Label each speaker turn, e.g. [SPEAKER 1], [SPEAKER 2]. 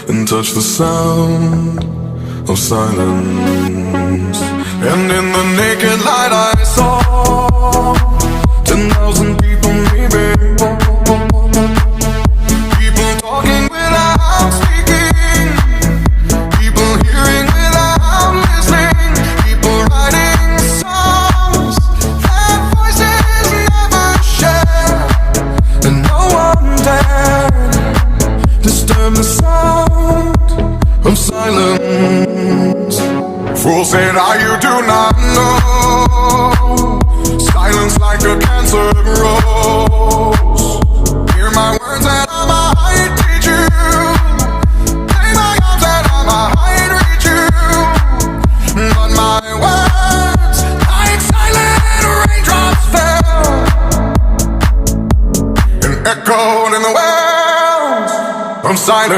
[SPEAKER 1] and touch the sound of silence. And in the naked light I saw 10,000 people maybe, people talking without speaking, people hearing without listening, people writing songs that voices never share, and no one dared disturb the sound of silence. Fools said, you do not know, silence like a cancer grows. Hear my words and I might teach you, lay my arms and I might reach you, but my words like silent raindrops fell and echoed in the wells of silence.